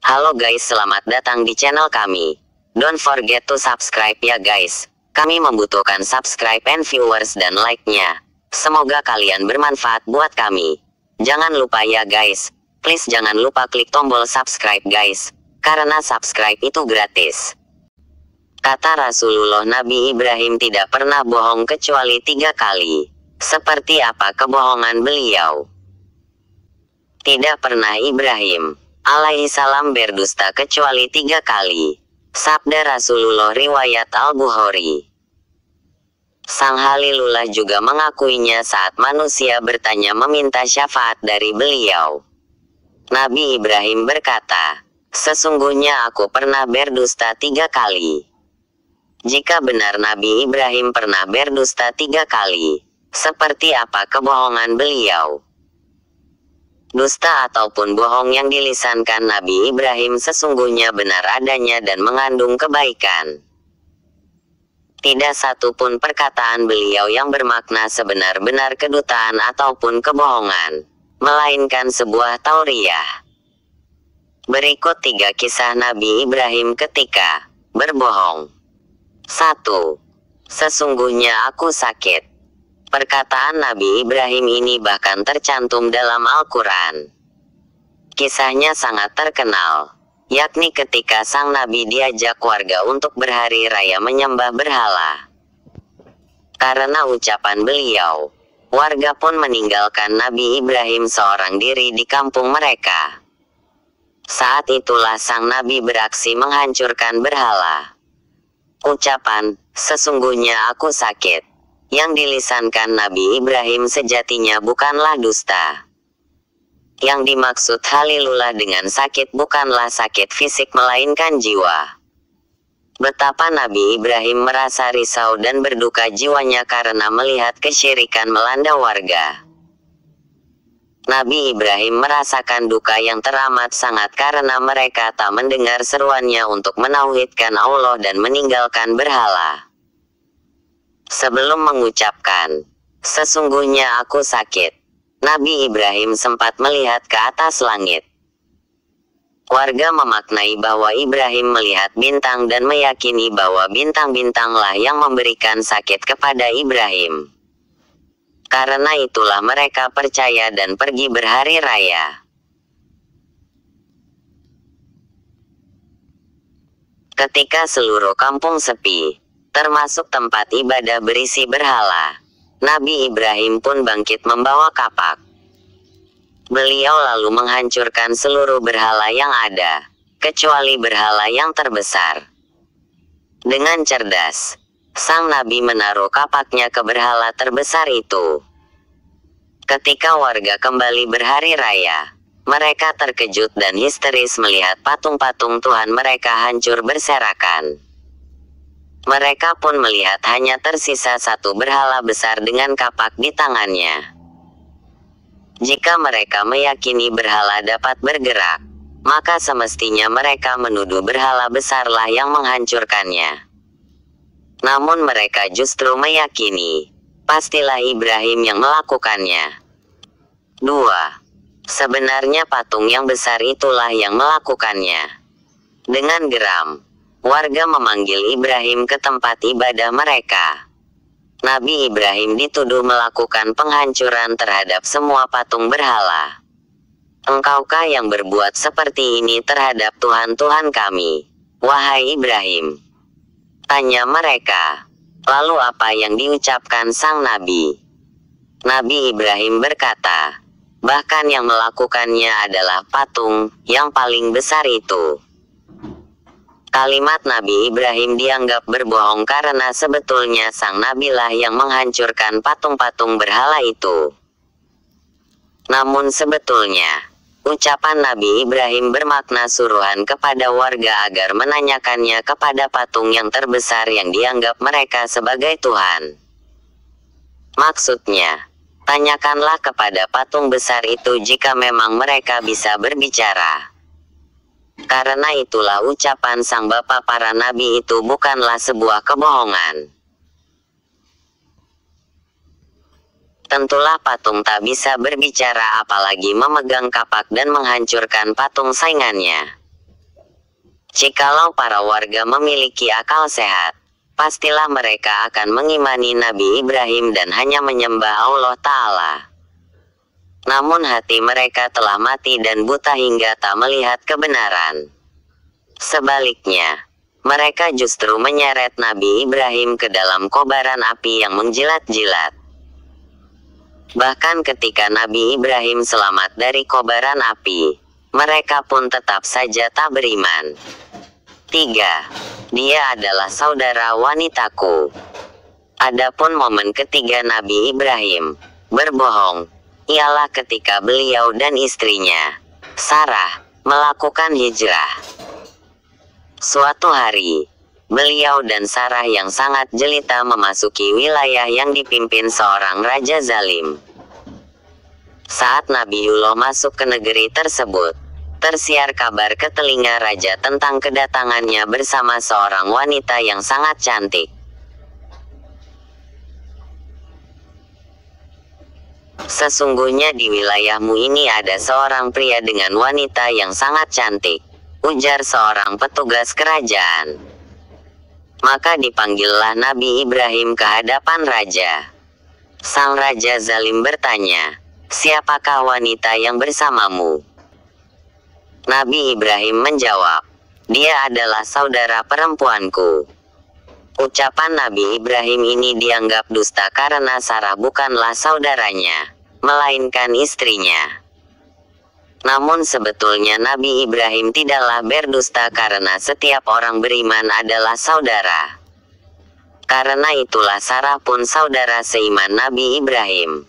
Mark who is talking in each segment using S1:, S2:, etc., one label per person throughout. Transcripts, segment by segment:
S1: Halo guys, selamat datang di channel kami. Don't forget to subscribe ya guys. Kami membutuhkan subscribe and viewers dan like-nya. Semoga kalian bermanfaat buat kami. Jangan lupa ya guys. Please jangan lupa klik tombol subscribe guys. Karena subscribe itu gratis. Kata Rasulullah, Nabi Ibrahim tidak pernah bohong kecuali 3 kali. Seperti apa kebohongan beliau? Tidak pernah Ibrahim alaihissalam berdusta kecuali 3 kali. Sabda Rasulullah riwayat Al-Bukhari. Sang Halilullah juga mengakuinya saat manusia bertanya meminta syafaat dari beliau. Nabi Ibrahim berkata, "Sesungguhnya aku pernah berdusta 3 kali." Jika benar Nabi Ibrahim pernah berdusta 3 kali, seperti apa kebohongan beliau? Dusta ataupun bohong yang dilisankan Nabi Ibrahim sesungguhnya benar adanya dan mengandung kebaikan. Tidak satu pun perkataan beliau yang bermakna sebenar-benar kedutaan ataupun kebohongan, melainkan sebuah tauriah. Berikut 3 kisah Nabi Ibrahim ketika berbohong. 1. Sesungguhnya aku sakit. Perkataan Nabi Ibrahim ini bahkan tercantum dalam Al-Quran. Kisahnya sangat terkenal, yakni ketika sang Nabi diajak warga untuk berhari raya menyembah berhala. Karena ucapan beliau, warga pun meninggalkan Nabi Ibrahim seorang diri di kampung mereka. Saat itulah sang Nabi beraksi menghancurkan berhala. Ucapan, "Sesungguhnya aku sakit," yang dilisankan Nabi Ibrahim sejatinya bukanlah dusta. Yang dimaksud Halilullah dengan sakit bukanlah sakit fisik melainkan jiwa. Betapa Nabi Ibrahim merasa risau dan berduka jiwanya karena melihat kesyirikan melanda warga. Nabi Ibrahim merasakan duka yang teramat sangat karena mereka tak mendengar seruannya untuk menauhidkan Allah dan meninggalkan berhala. Sebelum mengucapkan, "Sesungguhnya aku sakit," Nabi Ibrahim sempat melihat ke atas langit. Warga memaknai bahwa Ibrahim melihat bintang dan meyakini bahwa bintang-bintanglah yang memberikan sakit kepada Ibrahim. Karena itulah mereka percaya dan pergi berhari raya. Ketika seluruh kampung sepi, termasuk tempat ibadah berisi berhala, Nabi Ibrahim pun bangkit membawa kapak. Beliau lalu menghancurkan seluruh berhala yang ada, kecuali berhala yang terbesar. Dengan cerdas, sang Nabi menaruh kapaknya ke berhala terbesar itu. Ketika warga kembali berhari raya, mereka terkejut dan histeris melihat patung-patung Tuhan mereka hancur berserakan. Mereka pun melihat hanya tersisa 1 berhala besar dengan kapak di tangannya. Jika mereka meyakini berhala dapat bergerak, maka semestinya mereka menuduh berhala besarlah yang menghancurkannya. Namun mereka justru meyakini, pastilah Ibrahim yang melakukannya. 2. Sebenarnya patung yang besar itulah yang melakukannya. Dengan geram, warga memanggil Ibrahim ke tempat ibadah mereka. Nabi Ibrahim dituduh melakukan penghancuran terhadap semua patung berhala. "Engkaukah yang berbuat seperti ini terhadap Tuhan-Tuhan kami, wahai Ibrahim?" tanya mereka. Lalu apa yang diucapkan sang Nabi? Nabi Ibrahim berkata, "Bahkan yang melakukannya adalah patung yang paling besar itu." Kalimat Nabi Ibrahim dianggap berbohong karena sebetulnya sang Nabilah yang menghancurkan patung-patung berhala itu. Namun sebetulnya, ucapan Nabi Ibrahim bermakna suruhan kepada warga agar menanyakannya kepada patung yang terbesar yang dianggap mereka sebagai Tuhan. Maksudnya, tanyakanlah kepada patung besar itu jika memang mereka bisa berbicara. Karena itulah ucapan sang bapa para nabi itu bukanlah sebuah kebohongan. Tentulah patung tak bisa berbicara apalagi memegang kapak dan menghancurkan patung saingannya. Jikalau para warga memiliki akal sehat, pastilah mereka akan mengimani Nabi Ibrahim dan hanya menyembah Allah Ta'ala. Namun hati mereka telah mati dan buta hingga tak melihat kebenaran. Sebaliknya, mereka justru menyeret Nabi Ibrahim ke dalam kobaran api yang menjilat-jilat. Bahkan ketika Nabi Ibrahim selamat dari kobaran api, mereka pun tetap saja tak beriman. 3. Dia adalah saudara wanitaku. Adapun momen ketiga Nabi Ibrahim berbohong, ialah ketika beliau dan istrinya, Sarah, melakukan hijrah. Suatu hari, beliau dan Sarah yang sangat jelita memasuki wilayah yang dipimpin seorang raja zalim. Saat Nabiullah masuk ke negeri tersebut, tersiar kabar ke telinga raja tentang kedatangannya bersama seorang wanita yang sangat cantik. Sesungguhnya di wilayahmu ini ada seorang pria dengan wanita yang sangat cantik, ujar seorang petugas kerajaan. Maka dipanggillah Nabi Ibrahim ke hadapan raja. Sang raja zalim bertanya, "Siapakah wanita yang bersamamu?" Nabi Ibrahim menjawab, "Dia adalah saudara perempuanku." Ucapan Nabi Ibrahim ini dianggap dusta karena Sarah bukanlah saudaranya, melainkan istrinya. Namun sebetulnya Nabi Ibrahim tidaklah berdusta karena setiap orang beriman adalah saudara. Karena itulah Sarah pun saudara seiman Nabi Ibrahim.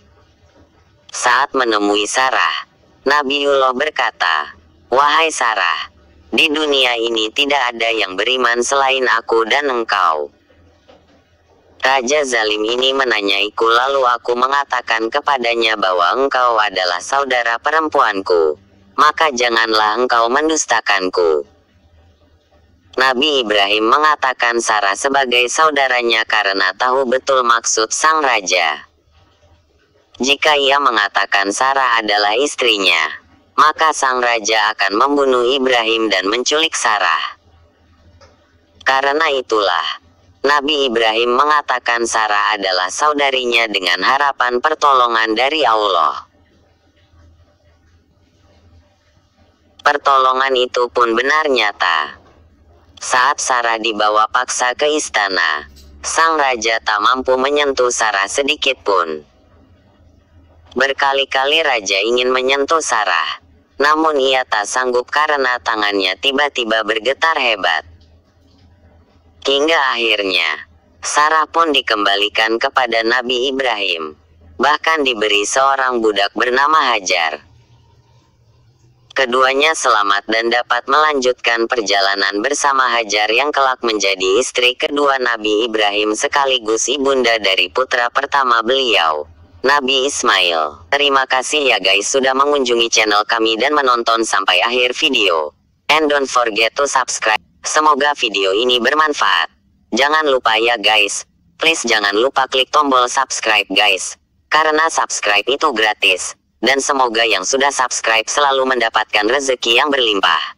S1: Saat menemui Sarah, Nabiullah berkata, "Wahai Sarah, di dunia ini tidak ada yang beriman selain aku dan engkau." Raja zalim ini menanyaiku lalu aku mengatakan kepadanya bahwa engkau adalah saudara perempuanku, maka janganlah engkau mendustakanku. Nabi Ibrahim mengatakan Sarah sebagai saudaranya karena tahu betul maksud sang raja. Jika ia mengatakan Sarah adalah istrinya, maka sang raja akan membunuh Ibrahim dan menculik Sarah. Karena itulah, Nabi Ibrahim mengatakan Sarah adalah saudarinya dengan harapan pertolongan dari Allah. Pertolongan itu pun benar nyata. Saat Sarah dibawa paksa ke istana, sang raja tak mampu menyentuh Sarah sedikit pun. Berkali-kali raja ingin menyentuh Sarah, namun ia tak sanggup karena tangannya tiba-tiba bergetar hebat. Hingga akhirnya, Sarah pun dikembalikan kepada Nabi Ibrahim, bahkan diberi seorang budak bernama Hajar. Keduanya selamat dan dapat melanjutkan perjalanan bersama Hajar yang kelak menjadi istri kedua Nabi Ibrahim sekaligus ibunda dari putra pertama beliau, Nabi Ismail. Terima kasih ya guys sudah mengunjungi channel kami dan menonton sampai akhir video. And don't forget to subscribe. Semoga video ini bermanfaat. Jangan lupa ya guys, please jangan lupa klik tombol subscribe guys, karena subscribe itu gratis. Dan semoga yang sudah subscribe selalu mendapatkan rezeki yang berlimpah.